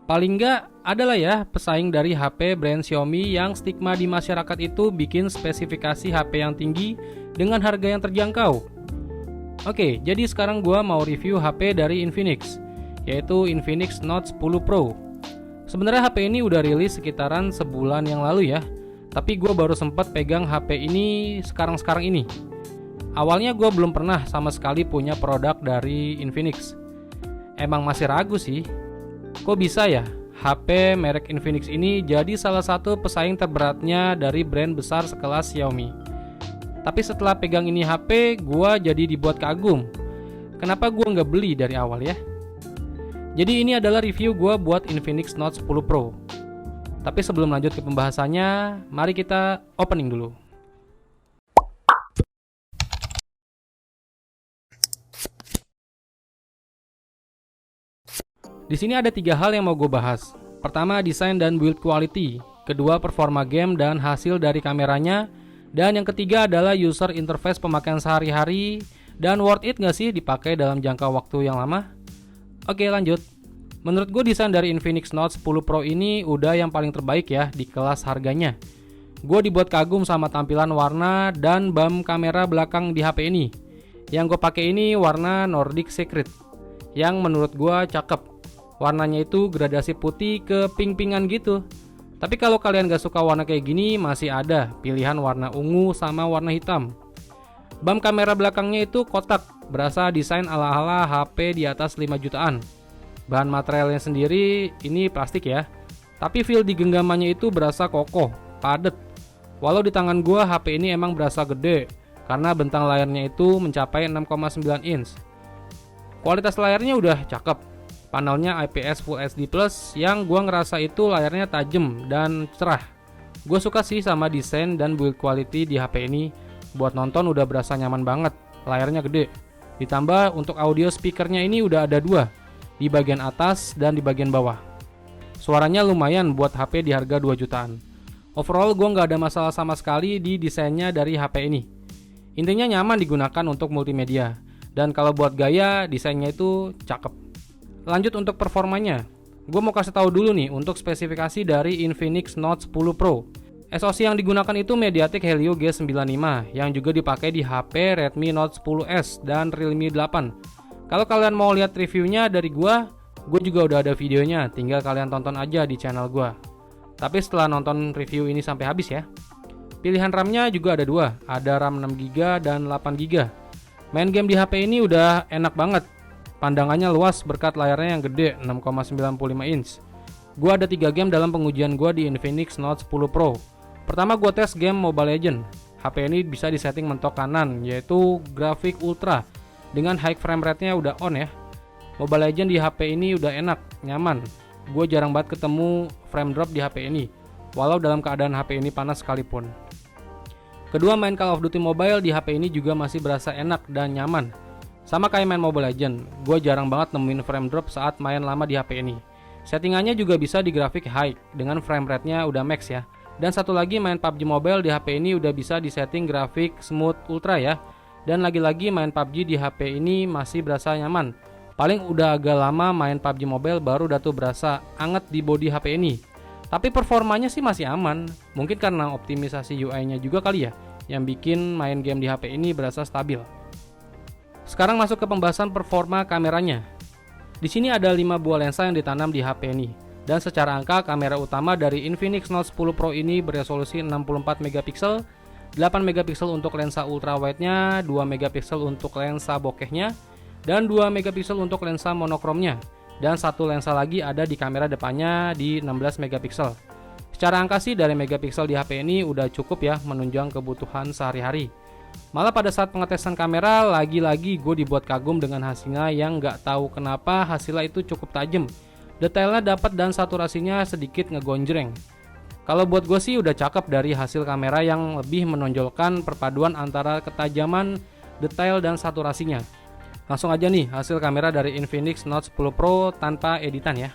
Paling nggak adalah ya pesaing dari HP brand Xiaomi yang stigma di masyarakat itu bikin spesifikasi HP yang tinggi dengan harga yang terjangkau. Oke, jadi sekarang gua mau review HP dari Infinix, yaitu Infinix Note 10 Pro. Sebenarnya HP ini udah rilis sekitaran sebulan yang lalu ya, tapi gua baru sempat pegang HP ini sekarang-sekarang ini. Awalnya gua belum pernah sama sekali punya produk dari Infinix. Emang masih ragu sih, kok bisa ya HP merek Infinix ini jadi salah satu pesaing terberatnya dari brand besar sekelas Xiaomi. Tapi setelah pegang ini HP, gua jadi dibuat kagum. Kenapa gua nggak beli dari awal ya? Jadi ini adalah review gua buat Infinix Note 10 Pro. Tapi sebelum lanjut ke pembahasannya, mari kita opening dulu. Di sini ada 3 hal yang mau gue bahas. Pertama, desain dan build quality. Kedua, performa game dan hasil dari kameranya. Dan yang ketiga adalah user interface pemakaian sehari-hari. Dan worth it nggak sih dipakai dalam jangka waktu yang lama? Oke, lanjut. Menurut gue desain dari Infinix Note 10 Pro ini udah yang paling terbaik ya di kelas harganya. Gue dibuat kagum sama tampilan warna dan BAM kamera belakang di HP ini. Yang gue pakai ini warna Nordic Secret, yang menurut gue cakep. Warnanya itu gradasi putih ke pink-pinkan gitu. Tapi kalau kalian gak suka warna kayak gini, masih ada pilihan warna ungu sama warna hitam. BAM kamera belakangnya itu kotak, berasa desain ala-ala HP di atas 5 jutaan. Bahan materialnya sendiri ini plastik ya, tapi feel di genggamannya itu berasa kokoh, padet. Walau di tangan gua HP ini emang berasa gede, karena bentang layarnya itu mencapai 6,9 inch. Kualitas layarnya udah cakep. Panelnya IPS Full HD Plus yang gua ngerasa itu layarnya tajam dan cerah. Gue suka sih sama desain dan build quality di HP ini. Buat nonton udah berasa nyaman banget, layarnya gede. Ditambah untuk audio speakernya ini udah ada 2, di bagian atas dan di bagian bawah. Suaranya lumayan buat HP di harga 2 jutaan. Overall gue nggak ada masalah sama sekali di desainnya dari HP ini. Intinya nyaman digunakan untuk multimedia. Dan kalau buat gaya, desainnya itu cakep. Lanjut untuk performanya. Gue mau kasih tahu dulu nih untuk spesifikasi dari Infinix Note 10 Pro. SoC yang digunakan itu MediaTek Helio G95 yang juga dipakai di HP Redmi Note 10s dan Realme 8. Kalau kalian mau lihat reviewnya dari gue juga udah ada videonya, tinggal kalian tonton aja di channel gue. Tapi setelah nonton review ini sampai habis ya. Pilihan RAM-nya juga ada 2, ada RAM 6GB dan 8GB. Main game di HP ini udah enak banget. Pandangannya luas berkat layarnya yang gede 6,95 inch. Gue ada 3 game dalam pengujian gue di Infinix Note 10 Pro. Pertama gue tes game Mobile Legends. HP ini bisa disetting mentok kanan, yaitu grafik ultra dengan high frame rate-nya udah on ya. Mobile Legends di HP ini udah enak, nyaman. Gue jarang banget ketemu frame drop di HP ini, walau dalam keadaan HP ini panas sekalipun. Kedua, main Call of Duty Mobile di HP ini juga masih berasa enak dan nyaman. Sama kayak main Mobile Legends, gue jarang banget nemuin frame drop saat main lama di HP ini. Settingannya juga bisa di grafik high, dengan frame rate-nya udah max ya. Dan satu lagi, main PUBG Mobile di HP ini udah bisa disetting grafik smooth ultra ya. Dan lagi-lagi main PUBG di HP ini masih berasa nyaman. Paling udah agak lama main PUBG Mobile baru udah tuh berasa anget di body HP ini. Tapi performanya sih masih aman. Mungkin karena optimisasi UI-nya juga kali ya, yang bikin main game di HP ini berasa stabil. Sekarang masuk ke pembahasan performa kameranya. Di sini ada 5 buah lensa yang ditanam di HP ini. Dan secara angka, kamera utama dari Infinix Note 10 Pro ini beresolusi 64 megapiksel, 8 megapiksel untuk lensa ultrawide-nya, 2 megapiksel untuk lensa bokehnya, dan 2 megapiksel untuk lensa monokromnya. Dan satu lensa lagi ada di kamera depannya di 16 megapiksel. Secara angka sih dari megapiksel di HP ini udah cukup ya menunjang kebutuhan sehari-hari. Malah pada saat pengetesan kamera, lagi-lagi gue dibuat kagum dengan hasilnya yang nggak tahu kenapa hasilnya itu cukup tajam. Detailnya dapat dan saturasinya sedikit ngegonjreng. Kalau buat gue sih udah cakep dari hasil kamera yang lebih menonjolkan perpaduan antara ketajaman, detail, dan saturasinya. Langsung aja nih hasil kamera dari Infinix Note 10 Pro tanpa editan ya.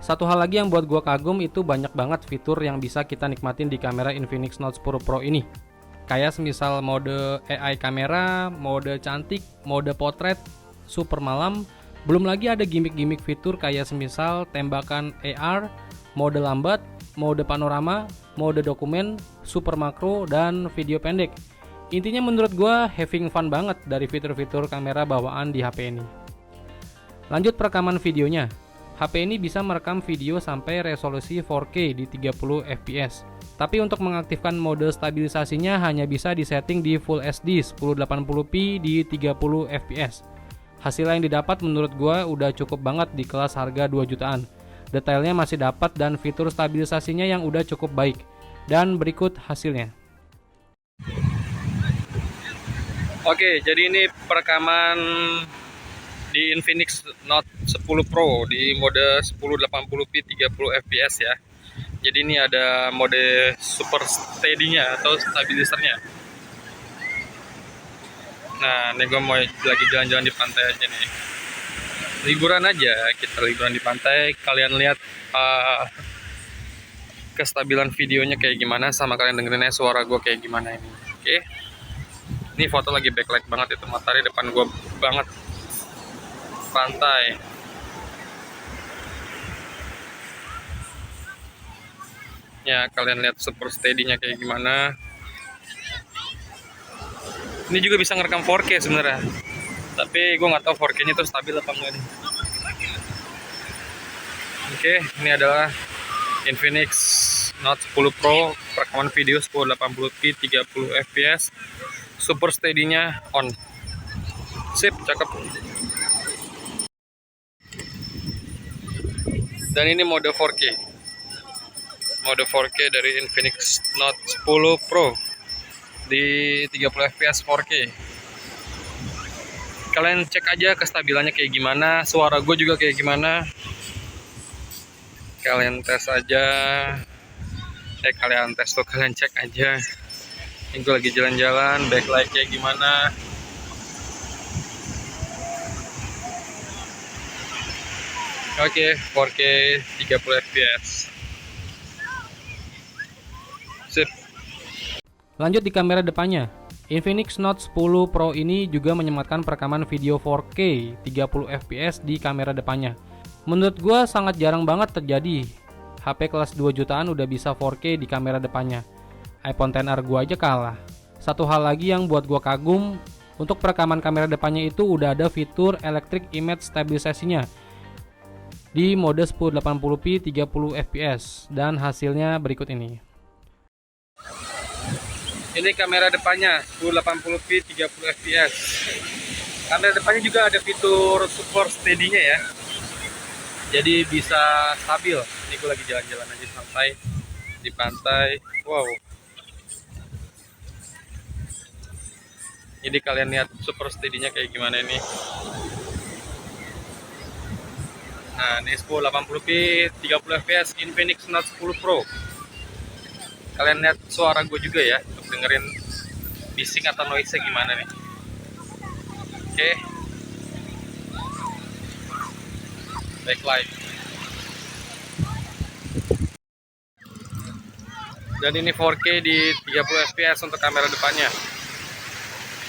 Satu hal lagi yang buat gua kagum itu banyak banget fitur yang bisa kita nikmatin di kamera Infinix Note 10 Pro ini. Kayak semisal mode AI kamera, mode cantik, mode potret, super malam, belum lagi ada gimmick-gimmick fitur kayak semisal tembakan AR, mode lambat, mode panorama, mode dokumen, super makro, dan video pendek. Intinya menurut gua having fun banget dari fitur-fitur kamera bawaan di HP ini. Lanjut perekaman videonya. HP ini bisa merekam video sampai resolusi 4K di 30 fps. Tapi untuk mengaktifkan mode stabilisasinya hanya bisa disetting di Full HD 1080p di 30 fps. Hasil yang didapat menurut gua udah cukup banget di kelas harga 2 jutaan. Detailnya masih dapat dan fitur stabilisasinya yang udah cukup baik. Dan berikut hasilnya. Oke, jadi ini perekaman di Infinix Note 10 Pro di mode 1080p 30 fps ya. Jadi ini ada mode super steady-nya atau stabilisernya. Nah, ini gue mau lagi jalan-jalan di pantai aja nih. Liburan aja, kita liburan di pantai. Kalian lihat kestabilan videonya kayak gimana, sama kalian dengerin suara gue kayak gimana ini. Oke. Ini foto lagi backlight banget, itu matahari depan gue banget. Pantai. Ya, kalian lihat super steady-nya kayak gimana. Ini juga bisa ngerekam 4K sebenarnya. Tapi gue nggak tahu 4K-nya tuh stabil apa enggak nih. Oke, ini adalah Infinix Note 10 Pro perekaman video 1080p 30 fps. Super steady-nya on. Sip, cakep. Dan ini mode 4K. Mode 4K dari Infinix Note 10 Pro di 30 fps 4K. Kalian cek aja kestabilannya kayak gimana, suara gue juga kayak gimana. Kalian tes aja. Kalian tes tuh, kalian cek aja. Ini gue lagi jalan-jalan, backlight kayak gimana. Oke, 4K 30 fps. Sip. Lanjut di kamera depannya. Infinix Note 10 Pro ini juga menyematkan perekaman video 4K 30 fps di kamera depannya. Menurut gua sangat jarang banget terjadi. HP kelas 2 jutaan udah bisa 4K di kamera depannya. iPhone XR gua aja kalah. Satu hal lagi yang buat gua kagum, untuk perekaman kamera depannya itu udah ada fitur Electric Image Stabilization-nya di mode 1080p 30 fps, dan hasilnya berikut ini. Ini kamera depannya 1080p 30 fps. Kamera depannya juga ada fitur super steady-nya ya. Jadi bisa stabil. Ini gue lagi jalan-jalan aja santai di pantai. Wow. Jadi kalian lihat super steady-nya kayak gimana ini. Nah, ini 1080p 30 fps Infinix Note 10 Pro. Kalian lihat suara gue juga ya, untuk dengerin bising atau noise-nya gimana nih. Oke. Backlight. Dan ini 4K di 30 fps untuk kamera depannya.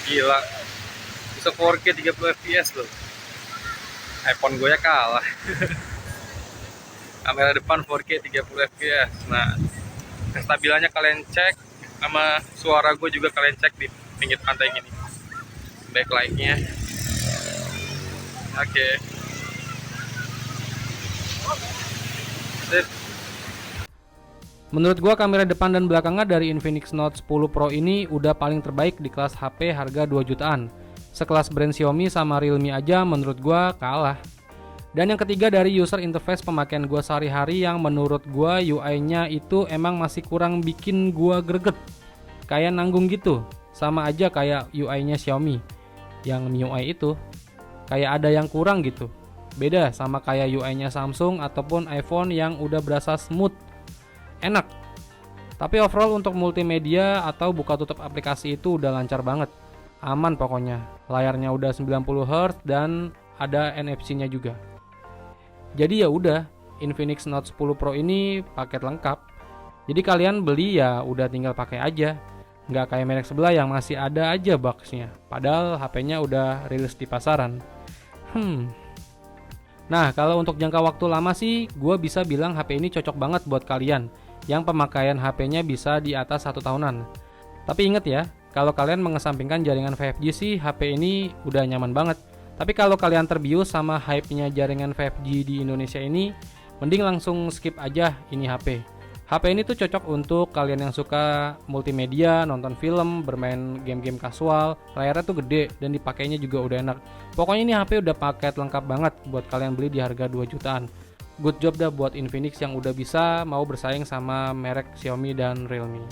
Gila. Bisa 4K 30 fps loh. iPhone gue ya kalah. Kamera depan 4K 30 fps. Nah, kestabilannya kalian cek, sama suara gue juga kalian cek di pinggir pantai gini. Backlight-nya. Oke. Menurut gua kamera depan dan belakangnya dari Infinix Note 10 Pro ini udah paling terbaik di kelas HP harga 2 jutaan. Sekelas brand Xiaomi sama Realme aja menurut gua kalah. Dan yang ketiga dari user interface pemakaian gua sehari-hari yang menurut gua UI-nya itu emang masih kurang bikin gua greget. Kayak nanggung gitu. Sama aja kayak UI-nya Xiaomi. Yang MIUI itu kayak ada yang kurang gitu. Beda sama kayak UI-nya Samsung ataupun iPhone yang udah berasa smooth, enak. Tapi overall untuk multimedia atau buka tutup aplikasi itu udah lancar banget. Aman pokoknya. Layarnya udah 90 Hz dan ada NFC-nya juga. Jadi ya udah, Infinix Note 10 Pro ini paket lengkap. Jadi kalian beli ya udah tinggal pakai aja. Nggak kayak merek sebelah yang masih ada aja boxnya. Padahal HP-nya udah rilis di pasaran. Nah, kalau untuk jangka waktu lama sih, gue bisa bilang HP ini cocok banget buat kalian yang pemakaian HP-nya bisa di atas 1 tahunan. Tapi inget ya, kalau kalian mengesampingkan jaringan 5G sih, HP ini udah nyaman banget. Tapi kalau kalian terbius sama hype-nya jaringan 5G di Indonesia ini, mending langsung skip aja ini HP. HP ini tuh cocok untuk kalian yang suka multimedia, nonton film, bermain game-game kasual. Layarnya tuh gede dan dipakainya juga udah enak. Pokoknya ini HP udah paket lengkap banget buat kalian beli di harga 2 jutaan. Good job dah buat Infinix yang udah bisa mau bersaing sama merek Xiaomi dan Realme.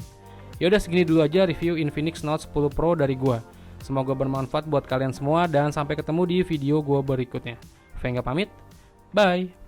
Yaudah segini dulu aja review Infinix Note 10 Pro dari gua. Semoga bermanfaat buat kalian semua dan sampai ketemu di video gua berikutnya. Venga pamit, bye!